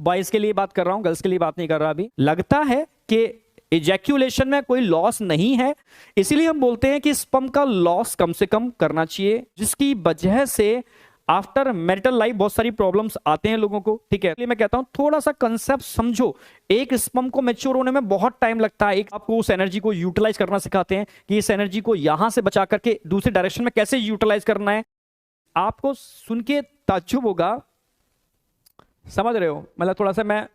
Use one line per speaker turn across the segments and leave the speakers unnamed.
Boys के लिए बात कर रहा हूं, गर्ल्स के लिए बात नहीं कर रहा अभी। लगता है कि इजैक्यूलेशन में कोई लॉस नहीं है, इसीलिए हम बोलते हैं कि स्पर्म का लॉस कम से कम करना चाहिए, जिसकी वजह से आफ्टर मैरिटल लाइफ बहुत सारी प्रॉब्लम्स आते हैं लोगों को। ठीक है, इसलिए मैं कहता हूं थोड़ा सा कंसेप्ट समझो। एक स्पर्म को मैच्योर होने में बहुत टाइम लगता है। एक आपको उस एनर्जी को यूटिलाइज करना सिखाते हैं कि इस एनर्जी को यहां से बचा करके दूसरे डायरेक्शन में कैसे यूटिलाइज करना है। आपको सुन के ताज्जुब होगा, समझ रहे हो, मतलब थोड़ा सा मैं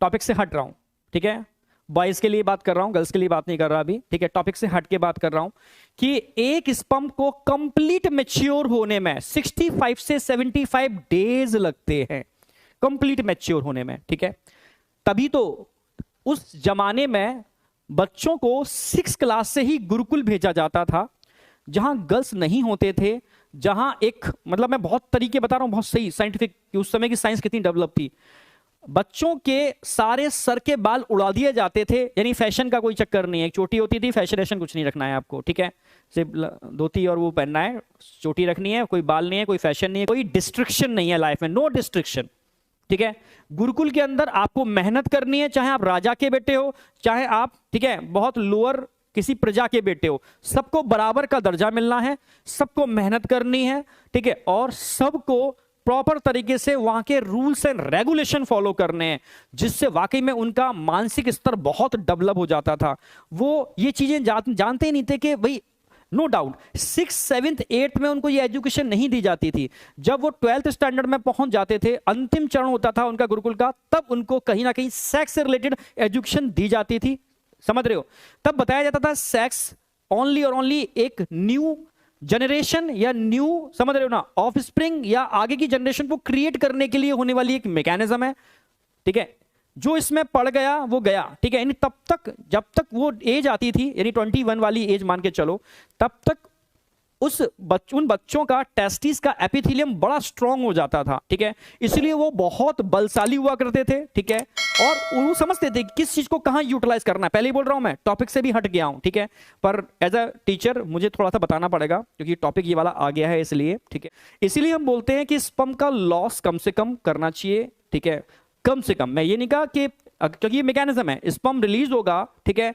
टॉपिक से हट रहा हूं। ठीक है, बॉयज के लिए बात कर रहा हूं, गर्ल्स के लिए बात नहीं कर रहा अभी। ठीक है, टॉपिक से हट के बात कर रहा हूं कि एक स्पर्म को कंप्लीट मैच्योर होने में 65 से 75 डेज लगते हैं, कंप्लीट मैच्योर होने में। ठीक है, तभी तो उस जमाने में बच्चों को 6 क्लास से ही गुरुकुल भेजा जाता था, जहां गर्ल्स नहीं होते थे, जहां एक मतलब मैं बहुत तरीके बता रहा हूं, बहुत सही साइंटिफिक, कि उस समय की साइंस कितनी डेवलप थी। बच्चों के सारे सर के बाल उड़ा दिए जाते थे, यानी फैशन का कोई चक्कर नहीं है। चोटी होती थी, फैशन कुछ नहीं रखना है आपको। ठीक है, सिर्फ धोती और वो पहनना है, चोटी रखनी है, कोई बाल नहीं है, कोई फैशन नहीं है, कोई डिस्ट्रिक्शन नहीं है लाइफ में, नो डिस्ट्रिक्शन। ठीक है, गुरुकुल के अंदर आपको मेहनत करनी है, चाहे आप राजा के बेटे हो, चाहे आप ठीक है बहुत लोअर किसी प्रजा के बेटे हो, सबको बराबर का दर्जा मिलना है, सबको मेहनत करनी है। ठीक है, और सबको प्रॉपर तरीके से वहां के रूल्स एंड रेगुलेशन फॉलो करने हैं, जिससे वाकई में उनका मानसिक स्तर बहुत डेवलप हो जाता था। वो ये चीजें जानते ही नहीं थे कि भाई no doubt 6th 7th 8th में उनको ये एजुकेशन नहीं दी जाती थी। जब वो 12th स्टैंडर्ड में पहुंच जाते थे, अंतिम चरण होता था उनका गुरुकुल का, तब उनको कहीं ना कहीं सेक्स से रिलेटेड एजुकेशन दी जाती थी। समझ रहे हो, तब बताया जाता था सेक्स ओनली और ओनली एक न्यू जनरेशन या न्यू, समझ रहे हो ना, ऑफ स्प्रिंग या आगे की जनरेशन को क्रिएट करने के लिए होने वाली एक मैकेनिज्म है। ठीक है, जो इसमें पड़ गया वो गया। ठीक है, यानी तब तक जब तक वो एज आती थी, यानी 21 वाली एज मान के चलो, तब तक उन बच्चों का टेस्टिस का एपिथेलियम बड़ा स्ट्रांग हो जाता था। ठीक है, इसलिए वो बहुत बलशाली हुआ करते थे। ठीक है, और वो समझते थे किस चीज को कहां यूटिलाइज करना है। पहले ही बोल रहा हूं, मैं टॉपिक से भी हट गया हूं। ठीक है, पर एज अ टीचर मुझे थोड़ा सा बताना पड़ेगा, क्योंकि टॉपिक ये वाला आ गया है इसलिए। ठीक है, इसीलिए हम बोलते हैं कि स्पर्म का लॉस कम से कम करना चाहिए। ठीक है, कम से कम, मैं ये नहीं कहा कि, क्योंकि ये मैकेनिज्म है, स्पर्म रिलीज होगा, ठीक है,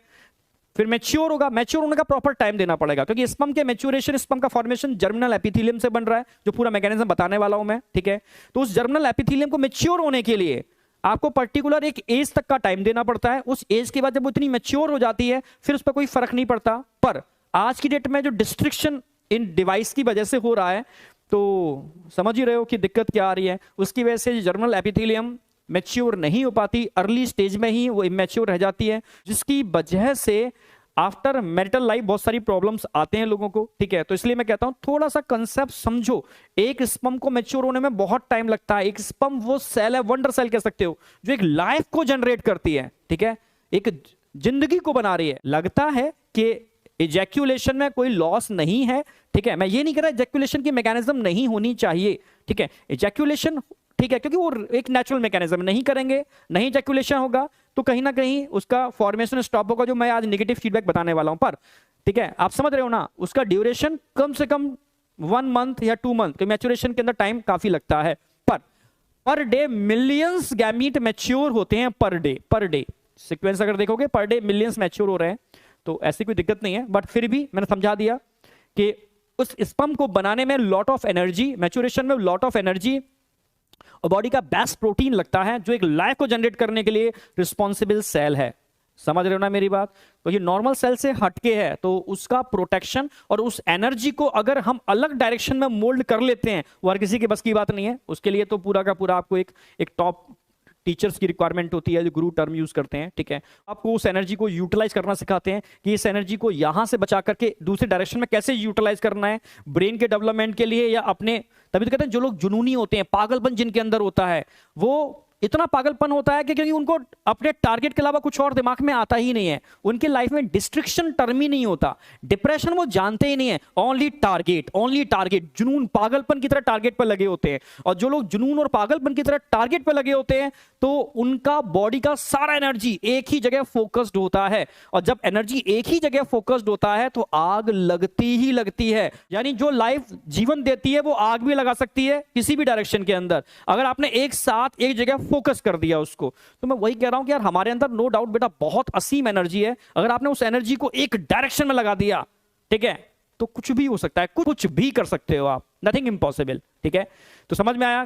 फिर मैच्योर होगा। मैच्योर होने का प्रॉपर टाइम देना पड़ेगा, क्योंकि स्पर्म के मैच्योरेशन, स्पर्म का फॉर्मेशन जर्मिनल एपिथेलियम से बन रहा है, जो पूरा मैकेनिज्म बताने वाला हूं मैं। ठीक है, तो उस जर्मिनल एपिथेलियम को मैच्योर होने के लिए आपको पर्टिकुलर एक एज तक का टाइम देना पड़ता है। उस एज के बाद जब वो इतनी मैच्योर हो जाती है, फिर उस पर कोई फर्क नहीं पड़ता। पर आज की डेट में जो डिस्ट्रिक्शन इन डिवाइस की वजह से हो रहा है, तो समझ ही रहे हो कि दिक्कत क्या आ रही है। उसकी वजह से जर्मिनल एपिथेलियम मैच्योर नहीं हो पाती, अर्ली स्टेज में ही वो इमैच्योर रह जाती है, जिसकी वजह से आफ्टर मैरिटल लाइफ बहुत सारी प्रॉब्लम्स आते हैं लोगों को। ठीक है, तो इसलिए मैं कहता हूं थोड़ा सा कंसेप्ट समझो। एक स्पर्म को मैच्योर होने में बहुत टाइम लगता है। एक स्पर्म वो सेल है, वंडर सेल कह सकते हो, जो एक लाइफ को जनरेट करती है। ठीक है, एक जिंदगी को बना रही है। लगता है कि इजैक्यूलेशन में कोई लॉस नहीं है। ठीक है, मैं ये नहीं कह रहा इजैक्यूलेशन की मैकेनिज्म नहीं होनी चाहिए। ठीक है, इजैक्यूलेशन ठीक है, क्योंकि वो एक नेचुरल मैकेनिज्म, नहीं करेंगे नहीं इजैक्यूलेशन होगा तो कहीं ना कहीं उसका फॉर्मेशन स्टॉप होगा, जो मैं आज नेगेटिव फीडबैक बताने वाला हूं। पर ठीक है, आप समझ रहे हो ना, उसका ड्यूरेशन कम से कम 1 मंथ या 2 मंथ, तो मैच्योरेशन के अंदर टाइम काफी लगता है। Per day millions gamete mature होते हैं, पर डे सीक्वेंस अगर देखोगे, पर डे मिलियंस मैच्योर हो रहे हैं, तो ऐसी कोई दिक्कत नहीं है। बट फिर भी मैंने समझा दिया कि उस स्पर्म को बनाने में लॉट ऑफ एनर्जी, मैच्योरेशन में लॉट ऑफ एनर्जी और बॉडी का बेस्ट प्रोटीन लगता है, जो एक लाइफ को जनरेट करने के लिए रिस्पॉन्सिबल सेल है। समझ रहे हो ना मेरी बात, तो ये नॉर्मल सेल से हटके है, तो उसका प्रोटेक्शन और उस एनर्जी को अगर हम अलग डायरेक्शन में मोल्ड कर लेते हैं, वो हर किसी के बस की बात नहीं है। उसके लिए तो पूरा का पूरा आपको एक टॉप टीचर्स की रिक्वायरमेंट होती है, जो गुरु टर्म यूज करते हैं। ठीक है, आपको उस एनर्जी को यूटिलाइज करना सिखाते हैं कि इस एनर्जी को यहां से बचा करके दूसरे डायरेक्शन में कैसे यूटिलाइज करना है, ब्रेन के डेवलपमेंट के लिए या अपने, तभी तो कहते हैं जो लोग जुनूनी होते हैं, पागलपन जिनके अंदर होता है, वो इतना पागलपन होता है कि क्योंकि उनको अपने टारगेट के अलावा कुछ और दिमाग में आता ही नहीं है। उनके लाइफ में डिस्ट्रिक्शन टर्म ही नहीं होता, डिप्रेशन वो जानते ही नहीं है, ओनली टारगेट, जुनून पागलपन की तरह टारगेट पर लगे होते हैं। और जो लोग जुनून और पागलपन की तरह टारगेट पर लगे होते हैं, तो उनका बॉडी का सारा एनर्जी एक ही जगह फोकस्ड होता है, और जब एनर्जी एक ही जगह फोकस्ड होता है तो आग लगती ही लगती है। यानी जो लाइफ जीवन देती है वो आग भी लगा सकती है किसी भी डायरेक्शन के अंदर। अगर आपने एक साथ एक जगह फोकस कर दिया उसको। तो मैं वही कह रहा हूं कि यार हमारे अंदर नो डाउट बेटा बहुत असीम एनर्जी है, अगर आपने उस एनर्जी को एक डायरेक्शन में लगा दिया, ठीक है, तो कुछ भी हो सकता है, कुछ भी कर सकते हो आप, नथिंग इम्पॉसिबल। ठीक है, तो समझ में आया।